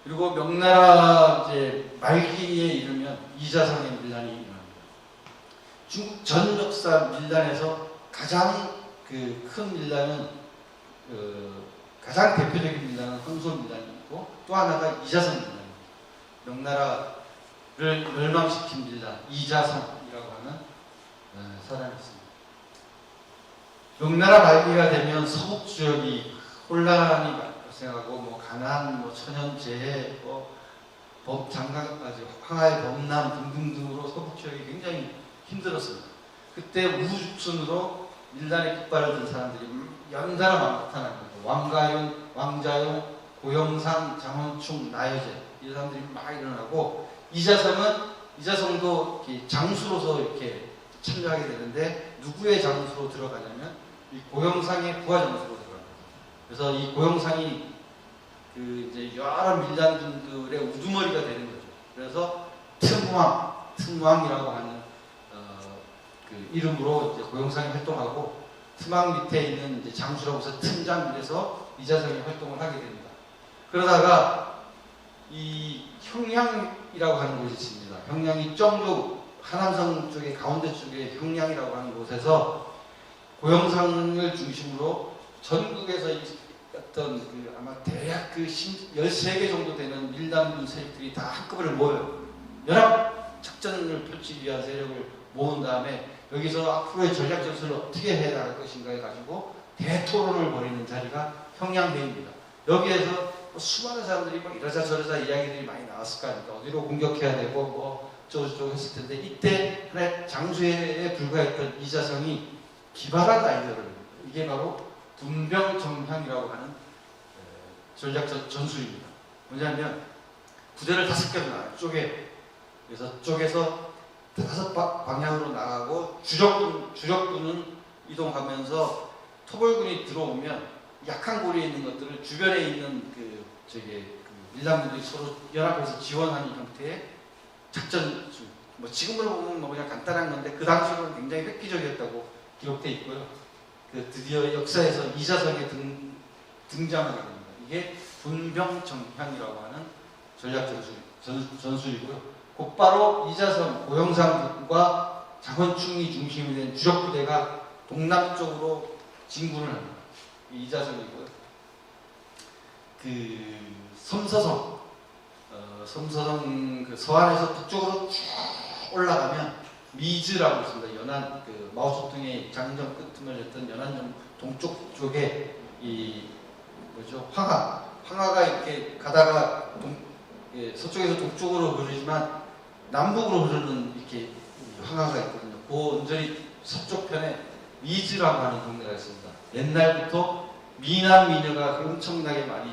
그리고 명나라 이제 말기에 이르면 이자성의 밀란이 일어납니다. 중국 전 역사 밀란에서 가장 그 큰 밀란은 가장 대표적인 밀란은 황소 밀란이 있고 또 하나가 이자성 밀란입니다. 명나라를 멸망시킨 밀란 이자성이라고 하는 사람이 있습니다. 명나라 말기가 되면 서북 지역이 혼란이 발생하고 뭐 가난, 뭐 천연재해, 황하의 범람 등등등으로 서북 지역이 굉장히 힘들었습니다. 그때 우후죽순으로 밀란의 깃발을 든 사람들이 연달아 나타난 거죠. 왕가윤, 왕자용, 고영상, 장원충, 나여제 이 사람들이 막 일어나고 이자성도 장수로서 이렇게 참여하게 되는데 누구의 장수로 들어가냐면 이 고영상의 부하 장수로 들어갑니다. 그래서 이 고영상이 이제 여러 밀란군들의 우두머리가 되는 거죠. 그래서 틈왕이라고 하는 그 이름으로 이제 고영상이 활동하고 틈왕 밑에 있는 이제 장수라고 해서 틈장이라서 이자성이 활동을 하게 됩니다. 그러다가 이 형량이라고 하는 곳이 있습니다. 형량이 정도 하남성 쪽에 가운데 쪽에 형량이라고 하는 곳에서 고영상을 중심으로 전국에서 어떤 아마 대략 13개 정도 되는 밀단군 세력들이 다 한꺼번에 모여요. 연합 작전을 펼치기 위한 세력을 모은 다음에 여기서 앞으로의 전략 전술을 어떻게 해 나갈 것인가에 가지고 대토론을 벌이는 자리가 형량회의입니다. 여기에서 수많은 사람들이 막 이러자 저러자 이야기들이 많이 나왔을 거 아닙니까? 어디로 공격해야 되고 뭐 저쩌고 했을 텐데 이때 하나의 장수에 불과했던 이자성이 기발한 아이디어를 이게 바로 분병정향이라고 하는 전략 전술입니다. 뭐냐면 부대를 5개로 그래서 쪽에서 5 방향으로 나가고 주력군은 이동하면서 토벌군이 들어오면 약한 고리에 있는 것들을 주변에 있는 밀란군들이 서로 연합해서 지원하는 형태의 작전. 뭐 지금으로 보면 뭐 그냥 간단한 건데 그 당시로는 굉장히 획기적이었다고 기록되어 있고요. 드디어 역사에서 이자성이 등장하게 됩니다. 이게 분병정향이라고 하는 전략 전술이고요. 곧바로 이자성, 고영상과 장원충이 중심이 된 주력 부대가 동남쪽으로 진군을 합니다. 이자성이고요. 섬서성 서안에서 북쪽으로 쭉 올라가면 미즈라고 있습니다. 연안 마오쩌둥의 장정 끝을 했던 연안정 동쪽 쪽에 황하가 이렇게 가다가 서쪽에서 동쪽으로 흐르지만 남북으로 흐르는 이렇게 황하가 있거든요. 그 언저리 서쪽 편에 미즈라고 하는 동네가 있습니다. 옛날부터 미남 미녀가 엄청나게 많이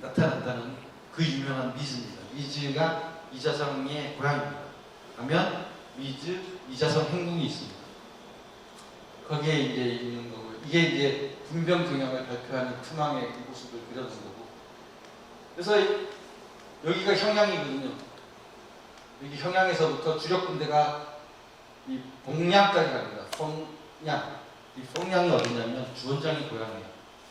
나타난다는 그 유명한 미즈입니다. 미즈가 이자성의 고향입니다. 가면 미즈 이자성 행궁이 있습니다. 거기에 이제 있는 거고 이게 이제 분병정향을 발표하는 틈왕의 모습을 그려둔 거고. 그래서 여기가 형량이거든요. 여기 형량에서부터 주력 군대가 이 봉량까지 갑니다. 이 봉량이 어디냐면 주원장이 고향이에요.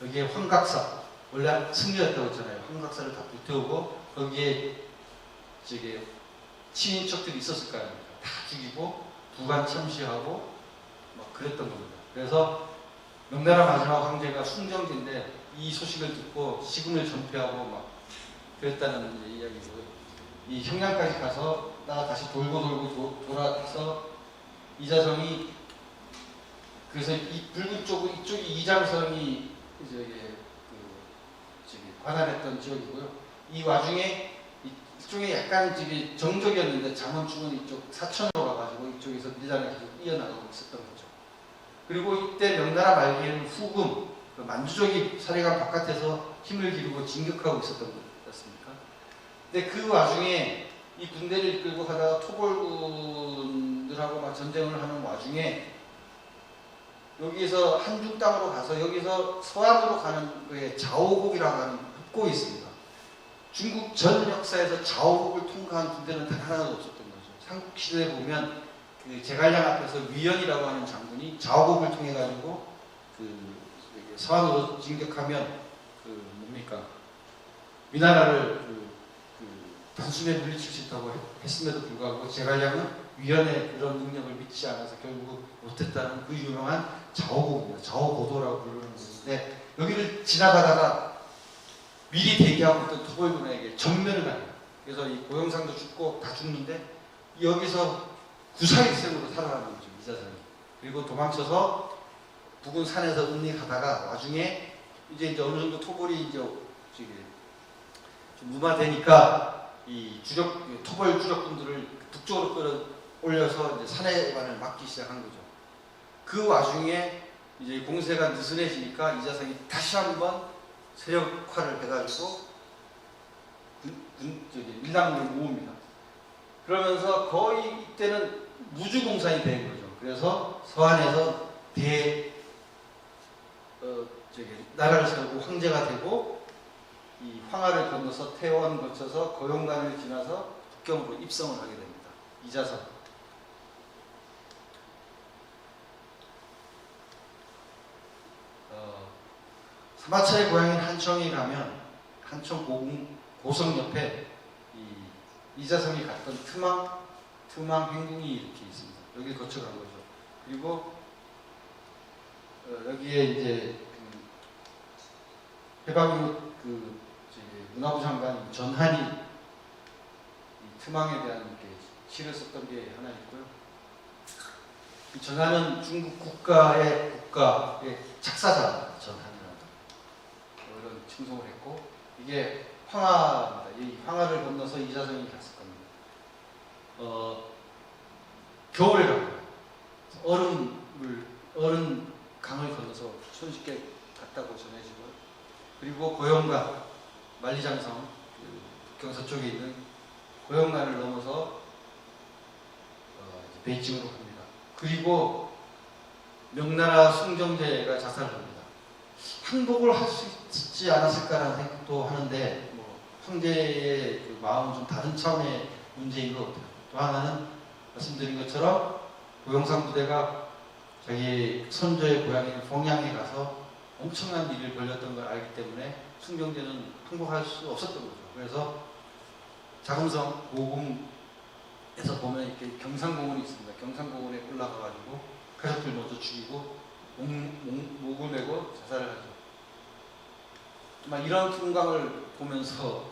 여기에 황각사 원래 승려였다고 했잖아요. 황각사를 다 불태우고 거기에 친인척들이 있었을 거 아닙니까? 다 죽이고 부관 참시하고 막 그랬던 겁니다. 그래서 명나라 마지막 황제가 숭정제인데 이 소식을 듣고 시군을 전폐하고 막 그랬다는 이야기고요. 이 형량까지 가서 다시 돌고 돌아서 이자성이 그래서 이 붉은 쪽은 이쪽이 이장성이 관할했던 지역이고요. 이 와중에 이쪽에 약간 정적이었는데 장원충은 이쪽 사천으로 가가지고 이쪽에서 밀란을 계속 이어나가고 있었던 거죠. 그리고 이때 명나라 말기에는 후금, 만주족이 사례강 바깥에서 힘을 기르고 진격하고 있었던 거였습니까? 근데 그 와중에 이 군대를 이끌고 가다가 토벌군들하고 막 전쟁을 하는 와중에 여기에서 한중 땅으로 가서 여기서 서안으로 가는 거에 자오국이라고 하는 흑곡이 있습니다. 중국 전 역사에서 자오국을 통과한 군대는 단 하나도 없었던 거죠. 삼국시대에 보면 제갈량 앞에서 위연이라고 하는 장군이 자오국을 통해 가지고 서안으로 진격하면 위나라를 단숨에 물리칠 수 있다고 했음에도 불구하고 제갈량은 위헌의 그런 능력을 믿지 않아서 결국 못했다는 그 유명한 자오고입니다. 자오고도라고 부르는 것인데 여기를 지나가다가 미리 대기하고 있던 토벌군에게 정면을 가요. 그래서 이 고영상도 죽고 다 죽는데 여기서 구사일생으로 살아나는 거죠. 이자성이. 그리고 도망쳐서 북은 산에서 은리 가다가 나중에 이제 어느 정도 토벌이 이제 좀 무마되니까 이 토벌 주력군들을 북쪽으로 끌어올려서 이제 산해관을 막기 시작한 거죠. 그 와중에 이제 공세가 느슨해지니까 이자성이 다시 한번 세력화를 해가지고 밀당을 모읍니다. 그러면서 거의 이때는 무주공산이 된 거죠. 그래서 서안에서 나라를 세우고 황제가 되고 이 황하를 건너서 태원 거쳐서 고용관을 지나서 북경으로 입성을 하게 됩니다. 이자성. 사마차의 고향인 한청에 가면 한청 고성 옆에 이자성이 갔던 트망 행궁이 이렇게 있습니다. 여기 거쳐간 거죠. 그리고 여기에 이제 해방이후 문화부 장관 전한이 이 트망에 대한 이렇게 시를 썼던 게 하나 있고요. 이 전한은 중국 국가의 착사자 전한이라고 이런 칭송을 했고 이게 황하입니다. 이 황하를 건너서 이자성이 갔을 겁니다. 겨울에 갑니다. 얼음 강을 건너서 손쉽게 갔다고 전해지고요. 그리고 고영간, 만리장성, 북경 서쪽에 있는 고영간을 넘어서 베이징으로 갑니다. 그리고 명나라 숭정제가 자살을 합니다. 항복을 할 수 있지 않았을까라는 생각도 하는데 황제의 그 마음은 좀 다른 차원의 문제인 것 같아요. 또 하나는 말씀드린 것처럼 고영상 부대가 자기 선조의 고향인 봉양에 가서 엄청난 일을 벌였던 걸 알기 때문에 숭정제는 항복할 수 없었던 거죠. 그래서 자금성 고궁에서 보면 이렇게 경상공원이 있습니다. 경상공원에 올라가가지고 가족들 먼저 죽이고 목을 메고 자살을 하죠. 막 이런 풍광을 보면서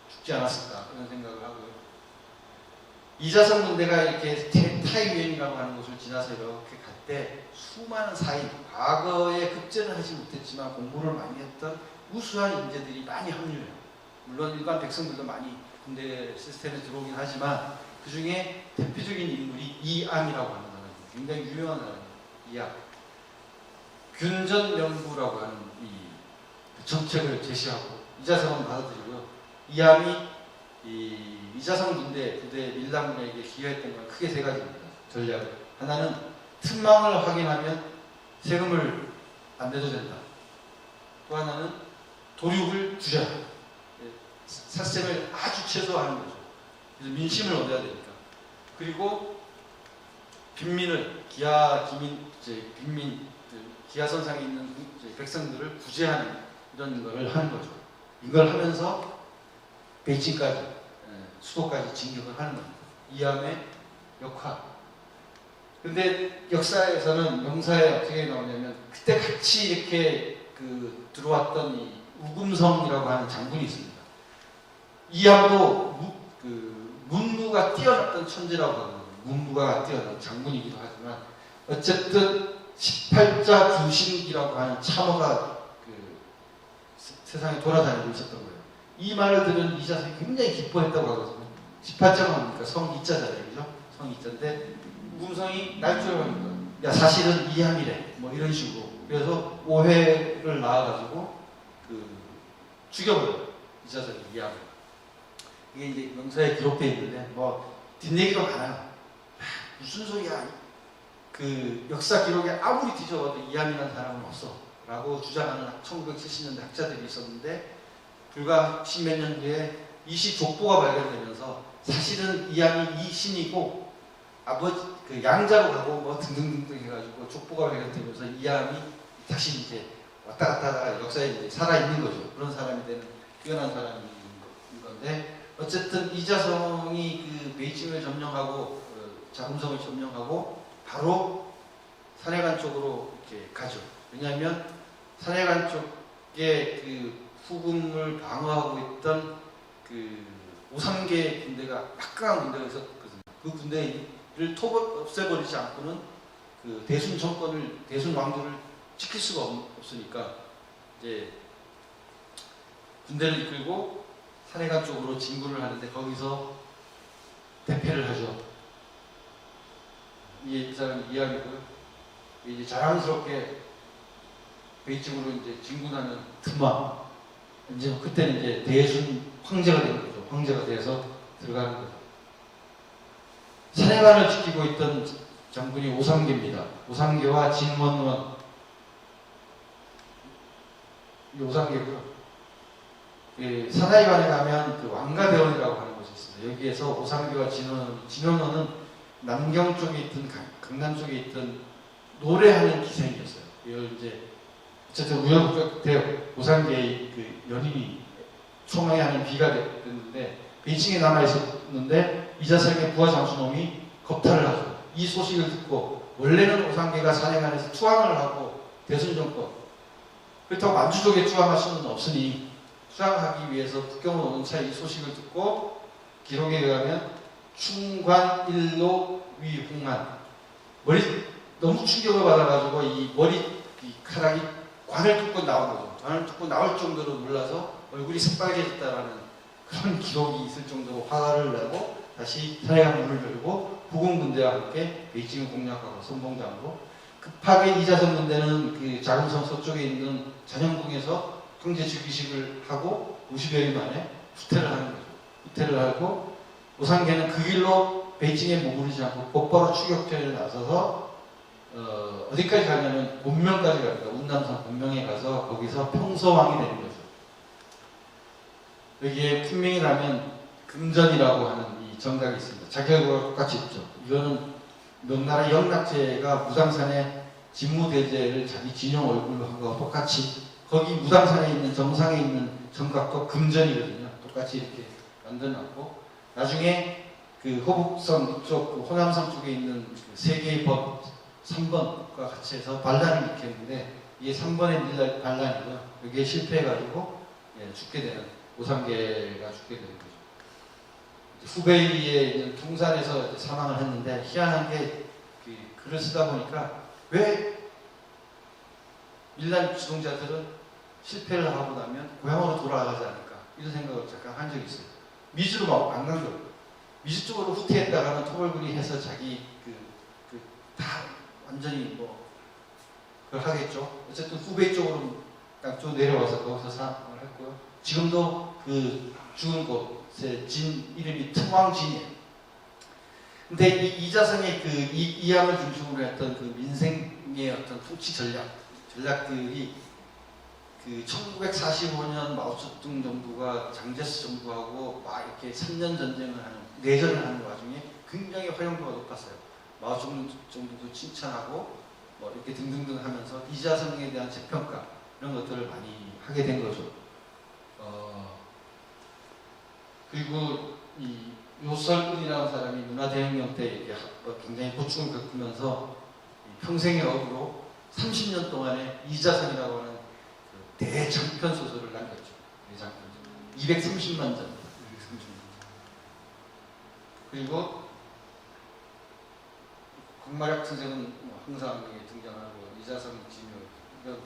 죽지 않았을까 그런 생각을 하고요. 이자성 군대가 이렇게 타이유엔이라고 하는 곳을 지나서 이렇게 갈 때 수많은 사인, 과거에 급제는 하지 못했지만 공부를 많이 했던 우수한 인재들이 많이 합류해요. 물론 일반 백성들도 많이 군대 시스템에 들어오긴 하지만 그 중에 대표적인 인물이 이암이라고 하는 사람입니다. 굉장히 유명한 사람입니다. 이암. 균전명부라고 하는 이 정책을 제시하고 이자성은 받아들이고요. 이암이 이자성 부대 밀당군에게 기여했던 건 크게 세 가지입니다. 전략을. 하나는 틈망을 확인하면 세금을 안 내도 된다. 또 하나는 도륙을 줄여라. 삿셈을 아주 최소화하는 거죠. 그래서 민심을 얻어야 되니까. 그리고 빈민을 기하선상에 있는 백성들을 구제하는 이런 걸 하는 거죠. 이걸 하면서 베이징까지 수도까지 진격을 하는 겁니다. 이암의 역할. 근데 역사에서는 명사에 어떻게 나오냐면 그때 같이 이렇게 들어왔던 이 우금성이라고 하는 장군이 있습니다. 이암도 문무가 뛰어났던 천재라고 하거든요. 문무가 뛰어난 장군이기도 하지만 어쨌든 18자 주신기라고 하는 참호가 세상에 돌아다니고 있었던 거예요. 이 말을 들은 이자성이 굉장히 기뻐했다고 하거든요. 18자가 뭡니까? 성이자잖아요. 그죠? 성이자인데 우금성이 날조를 합니다. 야 사실은 이암이래. 뭐 이런 식으로. 그래서 오해를 낳아가지고 죽여버려요. 이자성이 이암을. 이게 이제 명사에 기록되어 있는데 뭐 뒷얘기가 많아요. 무슨 소리야. 역사 기록에 아무리 뒤져봐도 이암이라는 사람은 없어. 라고 주장하는 1970년대 학자들이 있었는데 불과 10몇 년 뒤에 이시 족보가 발견되면서 사실은 이암이 이신이고 아버지 양자로 가고 뭐 등등등등 해가지고 족보가 발견되면서 이암이 다시 이제 왔다 갔다 하다가 역사에 이제 살아있는 거죠. 그런 사람이 되는 뛰어난 사람인 건데 어쨌든 이자성이 그 베이징을 점령하고 자금성을 점령하고 바로 산해관 쪽으로 이렇게 가죠. 왜냐하면 산해관 쪽에 그 후금을 방어하고 있던 그 오삼개 군대가 막강한 군대가 있었거든요. 그 군대를 없애버리지 않고는 그 대순 정권을 대순 왕조를 지킬 수가 없으니까 이제 군대를 이끌고 산해관 쪽으로 진군을 하는데 거기서 대패를 하죠. 이 사람 이야기고요. 이제 자랑스럽게 베이징으로 이제 진군하는 틈마 이제 그때는 이제 대순 황제가 되는 거죠. 황제가 돼서 들어가는 거죠. 산해관을 지키고 있던 장군이 오삼계입니다. 오삼계와 진원원 이 오삼계고요. 사나이관에 가면 그 왕가대원이라고 하는 곳이 있습니다. 여기에서 오삼계와 진원원은 남경 쪽에 있던 강남 쪽에 있던 노래하는 기생이었어요. 이걸 이제 어쨌든 우여곡절 오삼계의 그 연인이 총애하는 비가 됐는데 베이징에 남아 있었는데 이자성의 부하 장수놈이 겁탈을 하죠. 이 소식을 듣고 원래는 오삼계가 산해관에서 투항을 하고 대순 정권 그렇다고 만주족에 투항할 수는 없으니 투항하기 위해서 북경으로 오는 차에 이 소식을 듣고 기록에 의하면 충관일로 위홍한 머리 너무 충격을 받아가지고 이 머리카락이 관을 뚫고 나온 거죠. 관을 뚫고 나올 정도로 놀라서 얼굴이 새빨개졌다라는 그런 기록이 있을 정도로 화를 내고 다시 산해관 문을 열고 후금 군대와 함께 베이징을 공략하고 선봉장으로 급하게 이자성 군대는 그 자금성 서쪽에 있는 잔영궁에서 황제 즉위식을 하고 50여일 만에 후퇴를 하는 거죠. 후퇴를 하고 오삼계는 그 길로 베이징에 머무르지 않고 곧바로 추격전에 나서서 어디까지 가냐면 본명까지 갑니다. 운남산 본명에 가서 거기서 평서왕이 되는 거죠. 여기에 분명히 나면 금전이라고 하는 이 정각이 있습니다. 자격과 똑같이 있죠. 이거는 명나라 영락제가 무당산에 진무대제를 자기 진영 얼굴로 한 거와 똑같이 거기 무당산에 있는 정상에 있는 정각과 금전이거든요. 똑같이 이렇게 만들어놨고 나중에 그 호북성 이쪽 그 호남성 쪽에 있는 그 세 개의 법 3번과 같이 해서 반란을 일으켰는데 이게 3번의 반란이고요. 여기에 실패해가지고 죽게 되는 오삼계가 죽게 되는 거죠. 후베이에 있는 둥산에서 사망을 했는데 희한한 게 그 글을 쓰다 보니까 왜 밀란 주동자들은 실패를 하고 나면 고향으로 돌아가지 않을까 이런 생각을 잠깐 한 적이 있어요. 미주로 막 안 간 거예요. 미주 쪽으로 후퇴했다가는 토벌군이 해서 자기 다 완전히 뭐 그걸 하겠죠. 어쨌든 후베이 쪽으로 쭉 내려와서 거기서 사망을 했고요. 지금도 그 죽은 곳의 진 이름이 틈왕진이에요. 근데 이 이자성의 그 이양을 중심으로 했던 그 민생의 어떤 통치 전략들이 그 1945년 마오쩌둥 정부가 장제스 정부하고 막 이렇게 3년 전쟁을 하는 내전을 하는 와중에 굉장히 활용도가 높았어요. 마오쩌둥 정부도 칭찬하고 뭐 이렇게 등등등 하면서 이자성에 대한 재평가 이런 것들을 많이 하게 된 거죠. 그리고 이 요설군이라는 사람이 문화대혁명 때 이렇게 굉장히 고충을 겪으면서 평생의 업으로 30년 동안에 이자성이라고 하는 그 대장편 소설을 남겼죠. 대장편 230만 전. 230만. 그리고 광마략 선생은 항상 등장하고 이자성 진유